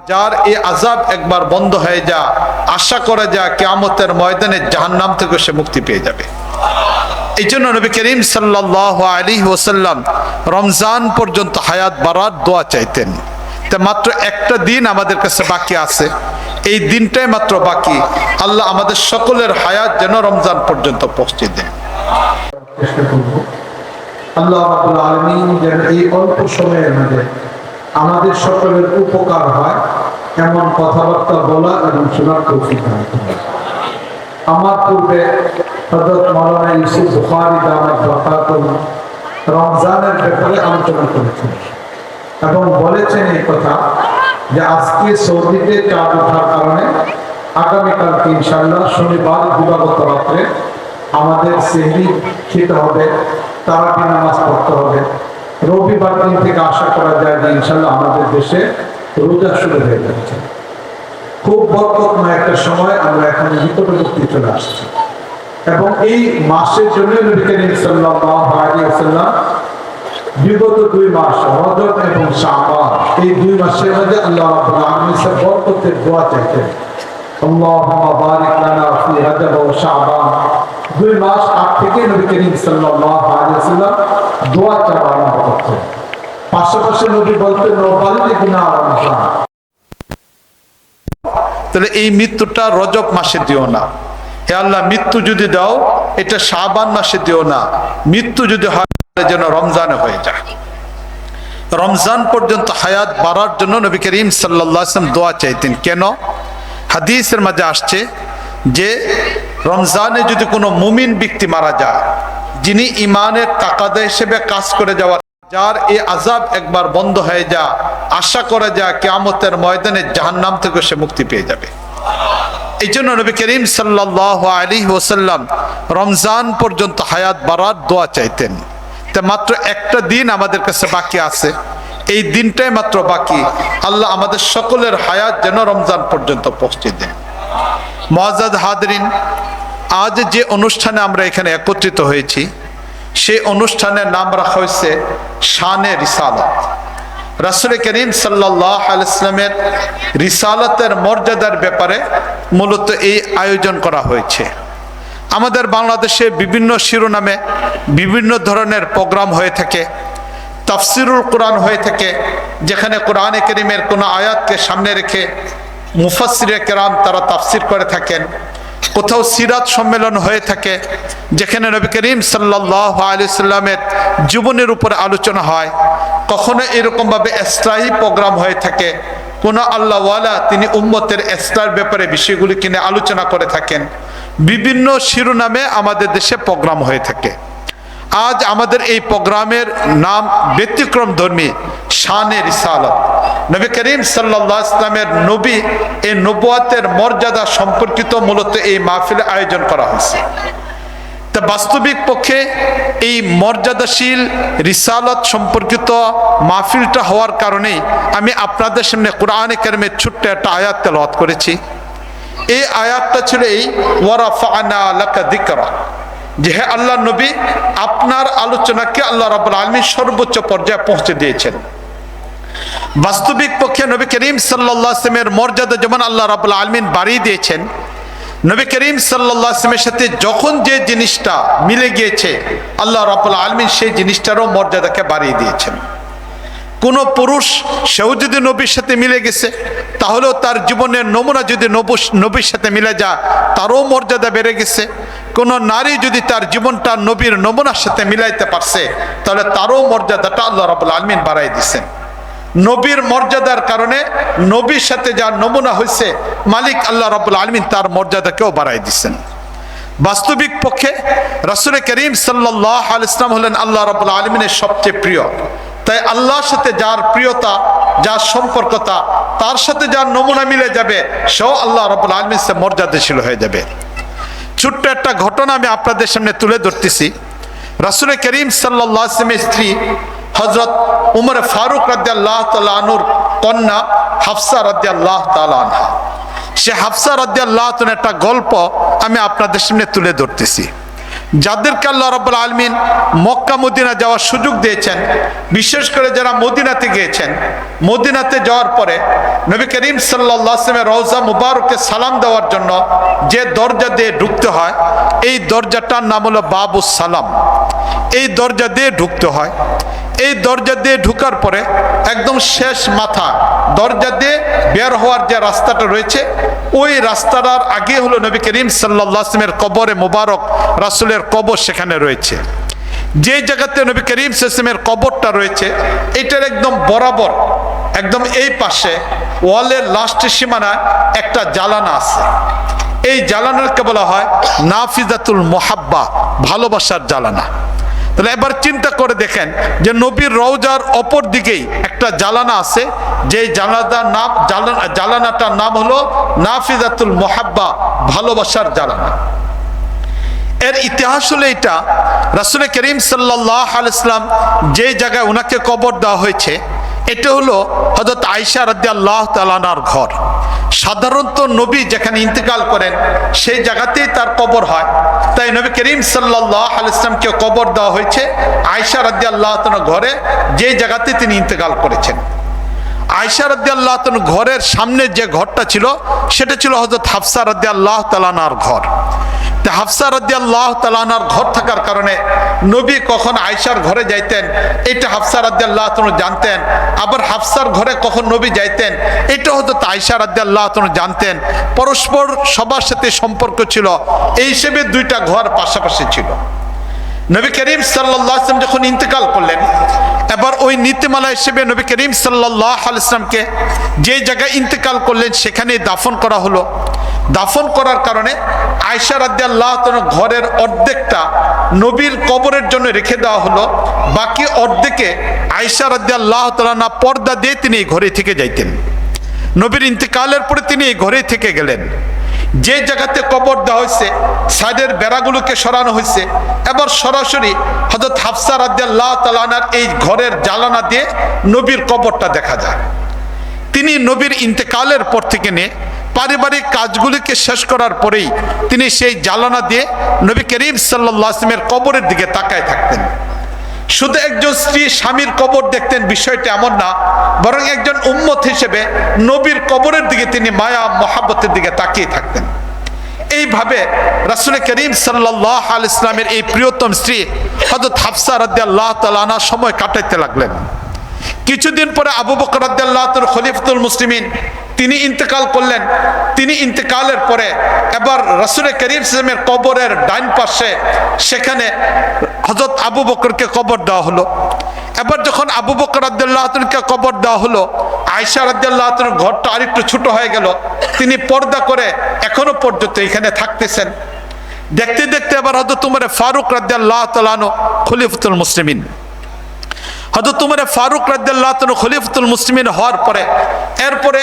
যার এই আযাব একবার বন্ধ হয়ে যা, আশা করা যায় কিয়ামতের ময়দানে জাহান্নাম থেকে সে মুক্তি পেয়ে যাবে। এই জন্য নবী করিম সাল্লাল্লাহু আলাইহি ওয়াসাল্লাম রমজান পর্যন্ত হায়াত বাড়ার দোয়া চাইতেন। তা মাত্র একটা দিন আমাদের কাছে বাকি আছে, এই দিনটাই মাত্র বাকি। আল্লাহ আমাদের সকলের হায়াত যেন রমজান পর্যন্ত পৌঁছে দেন। চেষ্টা করব আল্লাহ রাব্বুল আলামিন যেন এই অল্প সময়ের মধ্যে আমাদের সকলের উপকার হয় এমন কথাবার্তা বলা এবং শোনার তৌফিক দান করেন। আমার পূর্বে হযরত মাওলানা ইউসুফ বুখারী দামাত বারাকাতুহু রমজানের ব্যাপারে আলোচনা করেছেন এবং বলেছেন এই কথা যে আজকে সৌদিতে চাঁদ ওঠার কারণে আগামীকালকে ইনশাআল্লাহ শনিবার দিবাগত রাত্রে আমাদের সেহরি খেতে হবে, তারাবি নামাজ পড়তে হবে। রবিবার দিন থেকে আশা করা যায় যে ইনশাআল্লাহ আমাদের দেশে রোজা শুরু হয়ে যাচ্ছে। খুব বরকতময় একটা সময় আমরা এখন নিকটবর্তী চলে আসছি এবং এই মাসের জন্য নবী করিম সাল্লাল্লাহু আলাইহি ওয়াসাল্লাম বিগত 2 মাস রজব এবং শাবান এই 2 মাসের মধ্যে আল্লাহ রাব্বুল আলামিনের বরকতের দোয়া চাইতেন। আল্লাহুম্মা বারিক লানা ফি রজব ওয়া শাবান 2 মাস আগ থেকে নবী করিম সাল্লাল্লাহু আলাইহি ওয়াসাল্লাম দোয়া চাওয়া আরম্ভ করতেন। পাশাপাশি নবী বলতেন বাল্লিগনা রমজান। তাহলে এই মৃত্যুটা রজব মাসে দিও না, হে আল্লাহ মৃত্যু যদি দাও এটা শাবান মাসে দিও না, মৃত্যু যদি হয় যেন রমজানে হয়ে যায়। রমজান পর্যন্ত হায়াত বাড়ার জন্য নবী করিম সাল্লাল্লাহু আলাইহি ওয়াসাল্লাম দোয়া চাইতেন। কেন? হাদিসের মাঝে আসছে যে রমজানে যদি কোনো মুমিন ব্যক্তি মারা যায়, যিনি ইমানের তাকাদা হিসেবে কাজ করে যাওয়ার, যার এই আযাব একবার বন্ধ হয়ে যা, আশা করা যায় কিয়ামতের ময়দানে জাহান্নাম থেকে সে মুক্তি পেয়ে যাবে। এই জন্য নবী করিম সাল্লাল্লাহু আলাইহি ওয়াসাল্লাম রমজান পর্যন্ত হায়াত বাড়ার দোয়া চাইতেন। তা মাত্র একটা দিন আমাদের কাছে বাকি আছে, এই দিনটাই মাত্র বাকি। আল্লাহ আমাদের সকলের হায়াত যেন রমজান পর্যন্ত পৌঁছে দেন। মুআজ্জাজ হাজরিন, আজ যে অনুষ্ঠানে আমরা এখানে একত্রিত হয়েছি সেই অনুষ্ঠানের নাম রাখা হয়েছে শানে রিসালাত। রাসূল করিম সাল্লাল্লাহু আলাইহি ওয়াসাল্লামের রিসালাতের মর্যাদার ব্যাপারে মূলত এই আয়োজন করা হয়েছে। আমাদের বাংলাদেশে বিভিন্ন শিরোনামে বিভিন্ন ধরনের প্রোগ্রাম হয়ে থাকে। তাফসিরুল কোরআন হয়ে থাকে, যেখানে কোরআনে কারীমের কোনো আয়াতকে সামনে রেখে মুফাসসিরে কেরাম তারা তাফসির করে থাকেন। কোথাও সিরাত সম্মেলন হয়ে থাকে, যেখানে নবী করিম সাল্লাল্লাহু আলাইহি ওয়াসাল্লামের জীবনের উপরে আলোচনা হয়। কখনো এরকমভাবে ইসলাহি প্রোগ্রাম হয়ে থাকে, কোনো আল্লাহওয়ালা তিনি উম্মতের ইসলামের ব্যাপারে বিষয়গুলি কিনে আলোচনা করে থাকেন। বিভিন্ন শিরোনামে আমাদের দেশে প্রোগ্রাম হয়ে থাকে। আজ আমাদের এই প্রোগ্রামের নাম ব্যতিক্রম ধর্মী শানে রিসালাত। নবী করিম সাল্লাল্লাহু আলাইহি ওয়াসাল্লামের নবী এই নবুয়াতের মর্যাদা সম্পর্কিত মূলত এই মাহফিল আয়োজন করা হয়েছে। তা বাস্তবিক পক্ষে এই মর্যাদাশীল রিসালাত সম্পর্কিত মাহফিলটা হওয়ার কারণে আমি আপনাদের সামনে কোরআনে কারীমের ছোট্ট একটা আয়াত তেলাওয়াত করেছি। এই আয়াতটা ছিল এই ওয়ারাফা'না লাকা যিকরা, যে হে আল্লাহ নবী আপনার আলোচনাকে আল্লাহ রাব্বুল আলামিন সর্বোচ্চ পর্যায়ে পৌঁছে দিয়েছেন। বাস্তবিক পক্ষে নবী করিম সাল্লাল্লাহু আলাইহি ওয়াসাল্লামের মর্যাদা যেমন আল্লাহ রাব্বুল আলামিন বাড়িয়ে দিয়েছেন, নবী করিম সাল্লাল্লাহু আলাইহি ওয়াসাল্লামের সাথে যখন যে জিনিসটা মিলে গিয়েছে আল্লাহ রাব্বুল আলামিন সেই জিনিসটারও মর্যাদাকে বাড়িয়ে দিয়েছেন। কোনো পুরুষ সেও যদি নবীর সাথে মিলে গেছে তাহলেও তার জীবনের নমুনা যদি নবীর সাথে মিলে যায় তারও মর্যাদা বেড়ে গেছে। কোনো নারী যদি তার জীবনটা নবীর নমুনার সাথে মিলাইতে পারছে তাহলে তারও মর্যাদাটা আল্লাহ রাব্বুল আলামিন বাড়াই দিয়েছেন। নবীর মর্যাদার কারণে নবীর সাথে যার নমুনা হয়েছে মালিক আল্লাহ রাব্বুল আলামিন তার মর্যাদাকেও বাড়াই দিয়েছেন। বাস্তবিক পক্ষে রাসূল করিম সাল্লাল্লাহু আলাইহি ওয়াসাল্লাম হলেন আল্লাহ রাব্বুল আলামিনের সবচেয়ে প্রিয়। তাই আল্লাহর সাথে যার প্রিয়তা, যার সম্পর্কতা, তার সাথে যার নমুনা মিলে যাবে সেও আল্লাহ রাব্বুল আলামিনের সাথে মর্যাদাশীল হয়ে যাবে। ছোট্ট একটা ঘটনা আমি আপনাদের সামনে তুলে ধরতেছি। রাসূল করিম সাল্লাল্লাহু আলাইহি ওয়াসাল্লামের স্ত্রী হযরত উমর ফারুক রাদিয়াল্লাহু তাআলা আনহুর কন্যা হাফসা রাদিয়াল্লাহু তাআলা আনহা, সে হাফসা রাদিয়াল্লাহু তাআলা একটা গল্প আমি আপনাদের সামনে তুলে ধরতেছি। যাদেরকে আল্লাহ রাব্বুল আলামিন মক্কা মদিনা যাওয়ার সুযোগ দিয়েছেন, বিশেষ করে যারা মদিনাতে গিয়েছেন, মদিনাতে যাওয়ার পরে নবী করিম সাল্লাল্লাহু আলাইহি ওয়াসাল্লামের রওজা মুবারকে সালাম দেওয়ার জন্য যে দরজা দিয়ে ঢুকতে হয়, এই দরজাটার নাম হলো বাবুস সালাম। এই দরজা দিয়ে ঢুকতে হয়। এই দরজা দিয়ে ঢুকার পরে একদম শেষ মাথা দরজা দিয়ে বের হওয়ার যে রাস্তাটা রয়েছে, ওই রাস্তাটার আগে হলো নবী করিম সাল্লাল্লাহু আলাইহি ওয়াসাল্লামের কবরে মোবারক, রাসূলের কবর সেখানে রয়েছে। যে জায়গাতে নবী করিম সাল্লাল্লাহু আলাইহি ওয়াসাল্লামের কবরটা রয়েছে, এটার একদম বরাবর, একদম এই পাশে ওয়ালের লাস্টের সীমানায় একটা জালানা আছে। এই জালানাকে বলা হয় নাফিজাতুল মুহাব্বা, ভালোবাসার জালানা। তাহলে এবার চিন্তা করে দেখেন যে নবীর রওজার অপর দিকেই একটা জালানা আছে, যে জালানাটার নাম হলো নাফিজাতুল মুহাব্বা, ভালোবাসার জালানা। এর ইতিহাস হলো এটা, রাসূল করিম সাল্লাল্লাহু আলাইহি ওয়াসাল্লাম যে জায়গায় ওনাকে কবর দেওয়া হয়েছে, এটা হলো হযরত আয়েশা রাদিয়াল্লাহু তাআলা আনহার ঘর। সাধারণত নবী যেখানে ইন্তেকাল করেন সেই জায়গাতেই তার কবর হয়, তাই নবী করিম সাল্লাল্লাহু আলাইহি ওয়াসাল্লামকে কবর দেওয়া হয়েছে আয়েশা রাদিয়াল্লাহু তাআলার ঘরে, যে জায়গাতে তিনি ইন্তেকাল করেছেন। আয়েশা রাদিয়াল্লাহু তাআলার ঘরের সামনে যে ঘরটা ছিল, সেটা ছিল হযরত হাফসা রাদিয়াল্লাহু তাআলা আনহার ঘর। হাফসা রাদিয়াল্লাহু তাআলা আনহার ঘর থাকার কারণে নবী কখন আয়েশার ঘরে যাইতেন এটা হাফসা রাদিয়াল্লাহু তাআলা জানতেন, আবার হাফসার ঘরে কখন নবী যাইতেন এটা হযরত আয়েশা রাদিয়াল্লাহু তাআলা জানতেন। পরস্পর সবার সাথে সম্পর্ক ছিল, এই হিসেবে দুইটা ঘর পাশাপাশি ছিল। নবী করিম সাল্লাল্লাহু আলাইহি ওয়াসাল্লাম যখন ইন্তেকাল করলেন, এবার ওই নীতিমালা হিসেবে নবী করিম সাল্লাল্লাহু আলাইহি ওয়াসাল্লামকে যে জায়গায় ইন্তেকাল করলেন সেখানে দাফন করা হলো। দাফন করার কারণে আয়েশা রাদিয়াল্লাহু তাআলা ঘরের অর্ধেকটা নবীর কবরের জন্য রেখে দেওয়া হলো, বাকি অর্ধেকে আয়েশা রাদিয়াল্লাহু তাআলা পর্দা দিয়ে তিনি এই ঘরে থেকে যাইতেন। নবীর ইন্তেকালের পরে তিনি এই ঘরে থেকে গেলেন। যে জায়গাতে কবর দেওয়া হয়েছে সাইডের বেড়াগুলোকে সরানো হয়েছে, এবার সরাসরি হযরত হাফসা রাদিয়াল্লাহু তাআলা আনহার এই ঘরের জানালা দিয়ে নবীর কবরটা দেখা যায়। তিনি নবীর ইন্তেকালের পর থেকে নিয়ে পারিবারিক কাজগুলিকে শেষ করার পরেই তিনি সেই জানালা দিয়ে নবী করিম সাল্লাল্লাহু আলাইহি ওয়াসাল্লামের কবরের দিকে তাকায় থাকতেন। শুধু একজন স্ত্রী স্বামীর কবর দেখতেন বিষয়টা এমন না, বরং একজন উম্মত হিসেবে নবীর কবরের দিকে তিনি মায়া মহাব্বতের দিকে তাকিয়ে থাকতেন। এইভাবে রাসূল করিম সাল্লাল্লাহু আলাইহি ওয়াসাল্লামের এই প্রিয়তম স্ত্রী হযরত হাফসা রাদিয়াল্লাহু তাআলা আনহা সময় কাটাইতে লাগলেন। কিছুদিন পরে আবু বকর রাদিয়াল্লাহু তাআলা খলিফাতুল মুসলিমিন তিনি ইন্তেকাল করলেন। তিনি ইন্তেকালের পরে এবার রাসূল করিম সাল্লাল্লাহু আলাইহি ওয়াসাল্লামের কবরের ডান পাশে সেখানে হযরত আবু বকরকে কবর দেওয়া হলো। এবার যখন আবু বকর রাদিয়াল্লাহু তাআলাকে কবর দেওয়া হলো, আয়েশা রাদিয়াল্লাহু তাআলার ঘরটা আরেকটু ছোট হয়ে গেল। তিনি পর্দা করে এখনো পর্যন্ত এখানে থাকতেছেন। দেখতে দেখতে এবার হযরত উমর ফারুক রাদিয়াল্লাহু তাআলা খলিফাতুল মুসলিমিন, হযরত উমর ফারুক রাদিয়াল্লাহু তাআলা খলিফাতুল মুসলিমিন হওয়ার পরে এরপরে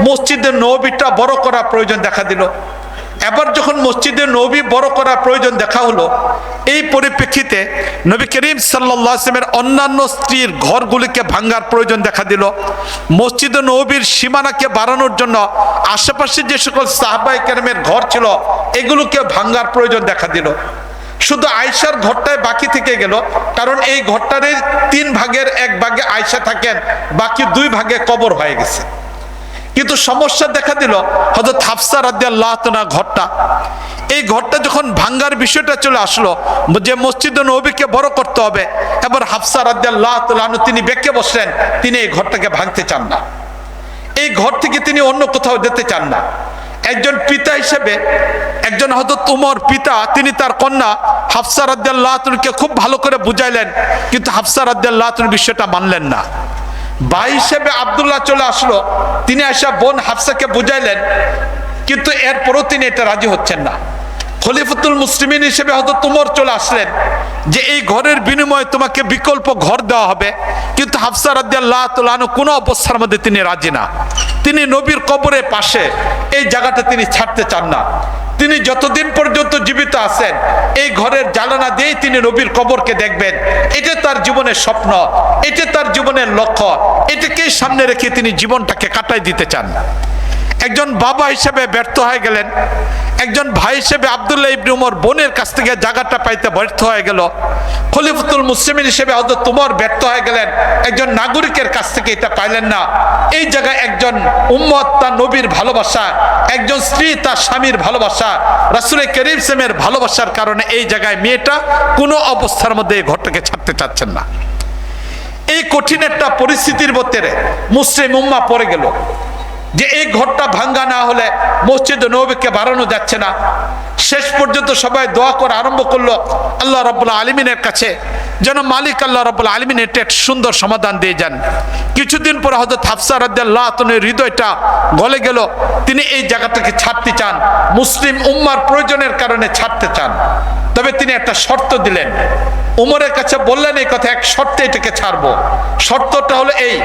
মসজিদে নববীটা বড় করা প্রয়োজন দেখা দিল। এবার যখন মসজিদে নববী বড় করা প্রয়োজন দেখা হলো, এই পরিপ্রেক্ষিতে নবী করিম সাল্লাল্লাহু আলাইহি ওয়াসাল্লামের অন্যান্য স্ত্রীর ঘরগুলিকে ভাঙার প্রয়োজন দেখা দিল। মসজিদে নববীর সীমানাকে বাড়ানোর জন্য আশেপাশে যে সকল সাহাবায়ে কেরামের ঘর ছিল এগুলোকে ভাঙার প্রয়োজন দেখা দিল। শুধু আয়েশার ঘরটাই বাকি থেকে গেল, কারণ এই ঘরটারই 3 ভাগের 1 ভাগে আয়েশা থাকেন, বাকি 2 ভাগে কবর হয়ে গেছে। কিন্তু সমস্যা দেখা দিল হযরত হাফসা রাদিয়াল্লাহু তাআলা ঘরটা, এই ঘরটা যখন ভাঙ্গার বিষয়টা চলে আসলো যে মসজিদে নববীকে বড় করতে হবে, এবার হাফসা রাদিয়াল্লাহু তাআলা তিনি বেঁকে বসলেন, তিনি এই ঘরটাকে ভাঙতে চান না। এই ঘর থেকে তিনি অন্য কোথাও যেতে চান না। একজন পিতা হিসেবে একজন হযরত উমর পিতা, তিনি তার কন্যা হাফসা রাদিয়াল্লাহু তাআলাকে খুব ভালো করে বুঝাইলেন, কিন্তু হাফসা রাদিয়াল্লাহু তাআলা বিষয়টা মানলেন না। ভাই হিসেবে আব্দুল্লাহ চলে আসলো, তিনি এসে বোন হাফসাকে বুঝাইলেন, কিন্তু এরপরও তিনি এটা রাজি হচ্ছেন না। খলিফাতুল মুসলিমিন হিসেবে হযরত উমর চলে আসলেন যে এই ঘরের বিনিময়ে তোমাকে বিকল্প ঘর দেওয়া হবে, কিন্তু হাফসা রাদিয়াল্লাহু তাআলা কোনো অবস্থার মধ্যে তিনি রাজি না। তিনি নবীর কবরের পাশে এই জায়গাটা তিনি ছাড়তে চান না। তিনি যতদিন পর্যন্ত জীবিত আছেন এই ঘরের জানালা দিয়েই তিনি নবীর কবরকে দেখবেন, এটা তার জীবনের স্বপ্ন, এটা তার জীবনের লক্ষ্য, এটাকেই সামনে রেখে তিনি জীবনটাকে কাটাই দিতে চান। একজন বাবা হিসেবে ব্যর্থ হয়ে গেলেন, একজন ভাই হিসেবে আব্দুল্লাহ ইবনে উমর বোনের কাছ থেকে জায়গাটা পাইতে ব্যর্থ হয়ে গেল, খলিফাতুল মুসলিমিন হিসেবে হযরত উমর ব্যর্থ হয়ে গেলেন, একজন নাগরিকের কাছ থেকে এটা পাইলেন না। এই জায়গায় একজন উম্মত তার নবীর ভালোবাসা, একজন স্ত্রী তার স্বামীর ভালোবাসা, রাসূল করিম সাল্লাল্লাহু আলাইহি ভালোবাসার কারণে এই জায়গায় মেয়েটা কোনো অবস্থার মধ্যে এই ঘরটাকে ছাড়তে চাচ্ছেন না। এই কঠিন একটা পরিস্থিতির ভিতরে মুসলিম উম্মাহ পড়ে গেল যে এই ঘরটা ভাঙ্গা না হলে মসজিদ নববীকে বাড়ানো যাচ্ছে না। শেষ পর্যন্ত সবাই দোয়া করা আরম্ভ করলো আল্লাহ রাব্বুল আলামিনের কাছে, যেন মালিক আল্লাহ রাব্বুল আলামিন এটা একটা সুন্দর সমাধান দিয়ে যান। কিছুদিন পরে হযরত হাফসা রাদিয়াল্লাহু আনহার হৃদয়টা গলে গেল, তিনি এই জায়গাটাকে ছাড়তে চান, মুসলিম উম্মার প্রয়োজনের কারণে ছাড়তে চান। তবে তিনি একটা শর্ত দিলেন, উমরের কাছে বললেন এই কথা, এক শর্তে এটাকে ছাড়বো। শর্তটা হলো এই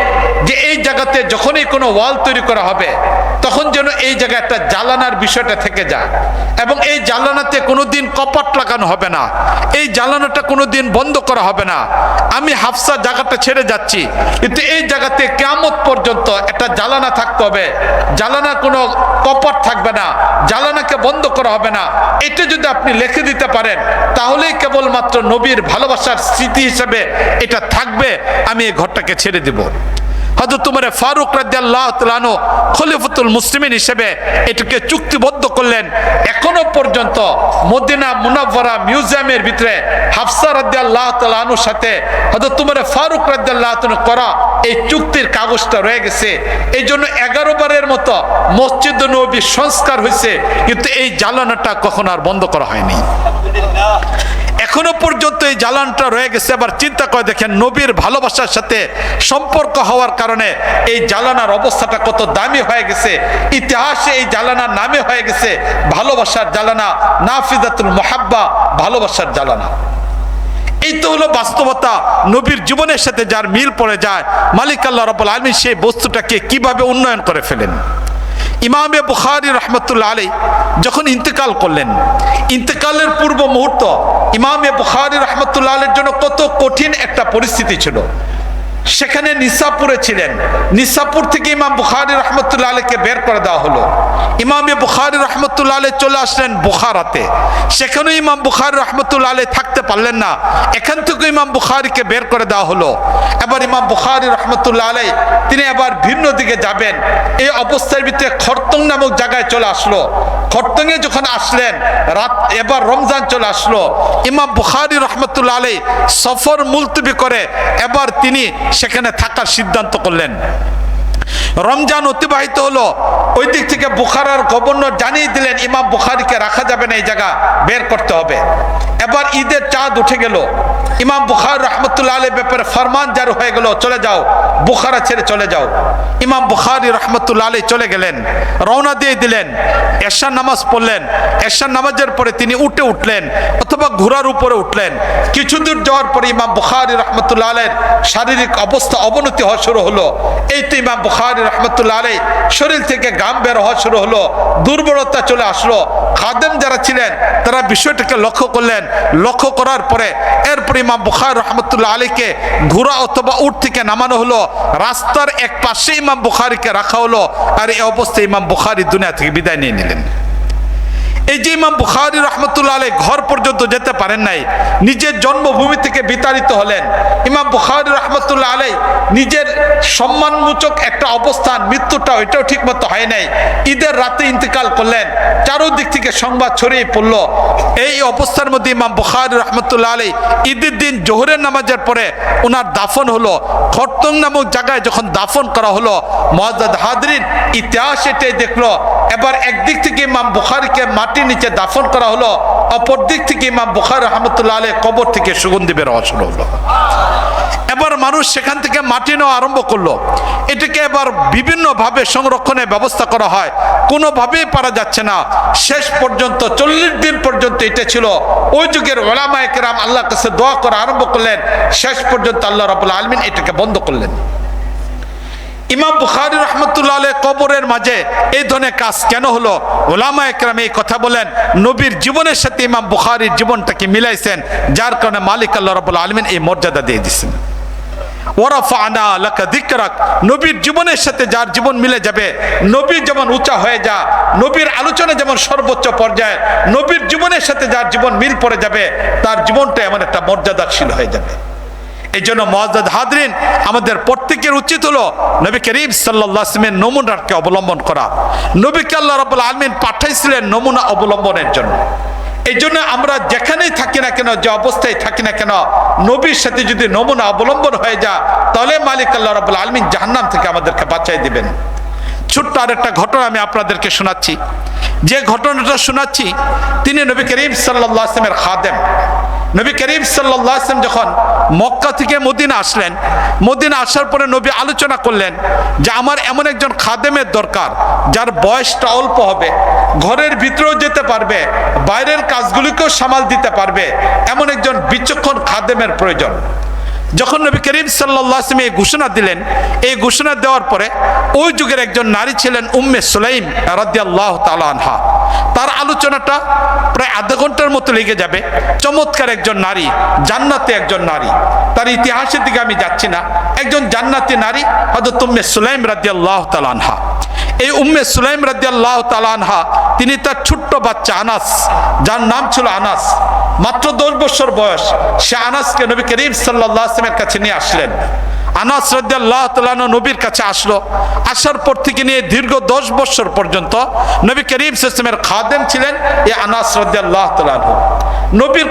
যে এই জায়গাতে যখনই কোনো ওয়াল তৈরি করা হবে তখন যেন এই জায়গায় একটা জ্বালানার বিষয়টা থেকে যায়, এবং এই জ্বালানাতে কোনোদিন কপাট লাগানো হবে না, এই জ্বালানাটা কোনোদিন বন্ধ করা হবে না। আমি হাফসা জায়গাটা ছেড়ে যাচ্ছি, কিন্তু এই জায়গাতে কিয়ামত পর্যন্ত একটা জ্বালানা থাকতে হবে, জ্বালানা কোনো কপাট থাকবে না, জ্বালানাকে বন্ধ করা হবে না। এটা যদি আপনি লিখে দিতে পারেন তাহলেই কেবলমাত্র নবীর ভালোবাসার স্মৃতি হিসেবে এটা থাকবে, আমি এই ঘরটাকে ছেড়ে দিব। হযরত উমর ফারুক রাদিয়াল্লাহু তাআলা আনহু খলিফাতুল মুসলিমিন হিসেবে এটাকে চুক্তিবদ্ধ করলেন। এখনো পর্যন্ত মদিনা মুনাওয়ারা মিউজিয়ামের ভিতরে হাফসা রাদিয়াল্লাহু তাআলা আনহুর সাথে হযরত উমর ফারুক রাদিয়াল্লাহু তাআলা করা এই চুক্তির কাগজটা রয়ে গেছে। এই জন্য 11 বারের মতো মসজিদ নববী সংস্কার হয়েছে, কিন্তু এই জ্বালানাটা কখনো আর বন্ধ করা হয়নি। এখনো পর্যন্ত এই জ্বালানটা রয়ে গেছে। আবার চিন্তা করে দেখেন, নবীর ভালোবাসার সাথে সম্পর্ক হওয়ার কারণে এই জ্বালানার অবস্থাটা কত দামি হয়ে গেছে। ইতিহাসে এই জ্বালানার নামে হয়ে গেছে ভালোবাসার জ্বালানা, নাফিজাতুল মুহাব্বা, ভালোবাসার জ্বালানা। এই তো হলো বাস্তবতা। নবীর জীবনের সাথে যার মিল পড়ে যায়, মালিক আল্লাহ রাব্বুল আলামিন সেই বস্তুটাকে কিভাবে উন্নয়ন করে ফেলেন। ইমামে বুখারী রাহমাতুল্লাহ আলাইহি যখন ইন্তেকাল করলেন, ইন্তেকালের পূর্ব মুহূর্ত ইমামে বুখারী রাহমাতুল্লাহ আলাইহির জন্য কত কঠিন একটা পরিস্থিতি ছিল। সেখানে নিসাপুরে ছিলেন, নিসাপুর থেকে ইমাম বুখারী রাহমাতুল্লাহ আলাইহিকে বের করে দেওয়া হলো। ইমামে বুখারী রাহমাতুল্লাহ আলাইহি চলে আসলেন বুখারাতে, সেখানে ইমাম বুখারী রাহমাতুল্লাহ আলাইহি থাকতে পারলেন না, এখান থেকে ইমাম বুখারীকে বের করে দেওয়া হলো। এবার ইমাম বুখারী রাহমাতুল্লাহ আলাইহি তিনি আবার ভিন্ন দিকে যাবেন, এই অবস্থার ভিতরে খরতং নামক জায়গায় চলে আসলো। খরতংয়ে যখন আসলেন, রাত এবার রমজান চলে আসলো, ইমাম বুখারী রাহমাতুল্লাহ আলাইহি সফর মুলতবি করে এবার তিনি সেখানে থাকার সিদ্ধান্ত করলেন। রমজান অতিবাহিত হলো, ওই দিক থেকে বুখারার গভর্নর জানিয়ে দিলেন ইমাম বুখারীকে রাখা যাবে না, এই জায়গা বের করতে হবে। এবার ঈদের চাঁদ উঠে গেল, ইমাম বুখারী রাহমাতুল্লাহ আলাইহির ব্যাপারে ফরমান জারি হয়ে গেল, চলে যাও, বুখারা ছেড়ে চলে যাও। ইমাম বুখারী রাহমাতুল্লাহ আলাইহি চলে গেলেন, রওনা দিয়ে দিলেন, এশার নামাজ পড়লেন। এশার নামাজের পরে তিনি উঠলেন অথবা ঘোড়ার উপরে উঠলেন। কিছু দূর যাওয়ার পরে ইমাম বুখারী রাহমাতুল্লাহ আলাইহির শারীরিক অবস্থা অবনতি হওয়া শুরু হলো। এই তো ইমাম বুখারী রাহমাতুল্লাহ আলাইহি শরীর থেকে ঘাম বের হওয়া শুরু হলো, দুর্বলতা চলে আসলো। খাদেম যারা ছিলেন তারা বিষয়টাকে লক্ষ্য করলেন, লক্ষ্য করার পরে এরপর ইমাম বুখারী রাহমাতুল্লাহ আলাইহিকে ঘোড়া অথবা উট থেকে নামানো হলো, রাস্তার এক পাশে ইমাম বুখারীকে রাখা হলো। আর এই অবস্থায় ইমাম বুখারী দুনিয়া থেকে বিদায় নিয়ে নিলেন। এই যে ইমাম বুখারী রাহমাতুল্লাহ আলাইহি ঘর পর্যন্ত যেতে পারেন নাই, নিজের জন্মভূমি থেকে বিতাড়িত হলেন। ইমাম বুখারী রাহমাতুল্লাহ আলাইহি নিজের সম্মানসূচক একটা অবস্থান, মৃত্যুটা ওইটাও ঠিক মতো হয় নাই, ঈদের রাতে ইন্তেকাল করলেন। চারদিক থেকে সংবাদ ছড়িয়ে পড়ল। এই অবস্থার মধ্যে ইমাম বুখারী রাহমাতুল্লাহ আলাইহি ঈদের দিন জোহরের নামাজের পরে ওনার দাফন হলো। খরতং নামক জায়গায় যখন দাফন করা হলো, মুআজ্জাজ হাজরিন, ইতিহাস এটাই দেখলো। এবার একদিক থেকে ইমাম বুখারীকে মাটির নিচে দাফন করা হলো, অপর দিক থেকে ইমাম বুখারী রাহমাতুল্লাহ আলাইহি কবর থেকে সুগন্ধি বের হওয়া শুরু হলো। এবার মানুষ সেখান থেকে মাটি নেওয়া আরম্ভ করলো। এটাকে এবার বিভিন্নভাবে সংরক্ষণের ব্যবস্থা করা হয়, কোনোভাবেই পারা যাচ্ছে না। শেষ পর্যন্ত 40 দিন পর্যন্ত এটা ছিল। ওই যুগের উলামায়ে কেরাম আল্লাহর কাছে দোয়া করা আরম্ভ করলেন, শেষ পর্যন্ত আল্লাহ রাব্বুল আলামিন এটাকে বন্ধ করলেন। ইমাম বুখারী রাহমাতুল্লাহ আলাইহি কবরের মাঝে এই ধরনের কাজ কেন হলো? উলামায়ে কেরাম এই কথা বলেন, নবীর জীবনের সাথে ইমাম বুখারীর জীবনটাকে মিলাইছেন, যার কারণে মালিক আল্লাহ রাব্বুল আলামিন এই মর্যাদা দিয়ে দিয়েছেন। ওয়ারাফা'না লাকা যিকরাক, নবীর জীবনের সাথে যার জীবন মিলে যাবে, নবীর যেমন উঁচা হয়ে যা, নবীর আলোচনা যেমন সর্বোচ্চ পর্যায়ে, নবীর জীবনের সাথে যার জীবন মিল পড়ে যাবে, তার জীবনটা এমন একটা মর্যাদাশীল হয়ে যাবে। এই জন্য মুআজ্জাদ হাজরিন, আমাদের প্রত্যেকের উচিত হলো নবী করিম সাল্লাল্লাহু আলাইহি ওয়াসাল্লামের নমুনাকে অবলম্বন করা। নবীকে আল্লাহ রাব্বুল আলামিন পাঠাইছিলেন নমুনা অবলম্বনের জন্য। এই জন্য আমরা যেখানেই থাকি না কেন, যে অবস্থায় থাকি না কেন, নবীর সাথে যদি নমুনা অবলম্বন হয়ে যায়, তাহলে মালিক আল্লাহ রাব্বুল আলামিন জাহান্নাম থেকে আমাদেরকে বাঁচাই দিবেন। ছোট্ট আরেকটা ঘটনা আমি আপনাদেরকে শোনাচ্ছি। যে ঘটনাটা শোনাচ্ছি, তিনি নবী করিম সাল্লাল্লাহু আলাইহি ওয়াসাল্লামের খাদেম। নবী করিম সাল্লাল্লাহু আলাইহি ওয়াসাল্লাম যখন মক্কা থেকে মদিনা আসলেন, মদিনা আসার পরে নবী আলোচনা করলেন যে আমার এমন একজন খাদেমের দরকার, যার বয়সটা অল্প হবে, ঘরের ভিতরেও যেতে পারবে, বাইরের কাজগুলিকেও সামাল দিতে পারবে, এমন একজন বিচক্ষণ খাদেমের প্রয়োজন। যখন নবী করিম সাল্লাল্লাহু আলাইহি ওয়াসাল্লাম এই ঘোষণা দিলেন, এই ঘোষণা দেওয়ার পরে ওই যুগের একজন নারী ছিলেন উম্মে সুলাইম রাদিয়াল্লাহু তাআলা আনহা। তার আলোচনাটা প্রায় আধা ঘন্টার মতো লেগে যাবে। চমৎকার একজন নারী, জান্নাতি একজন নারী। তার ইতিহাসের দিকে আমি যাচ্ছি না, একজন জান্নাতি নারী হযরত উম্মে সুলাইম রাদিয়াল্লাহু তাআলা আনহা। এই উম্মে সুলাইম রাদিয়াল্লাহু তাআলা আনহা, তিনি তার ছোট্ট বাচ্চা আনাস, যার নাম ছিল আনাস, মাত্র 10 বছর বয়স, সে আনাসকে নবী করিম সাল্লাল্লাহু আলাইহি ওয়াসাল্লামের কাছে নিয়ে আসলেন। আনাস রাদিয়াল্লাহু তাআলা আনহু নবীর কাছে আসলো। আসার পর থেকে নিয়ে দীর্ঘ 10 বছর পর্যন্ত নবী করিম সাল্লাল্লাহু আলাইহি ওয়াসাল্লামের খাদেম ছিলেন এই আনাস রাদিয়াল্লাহু তাআলা আনহু। নবীর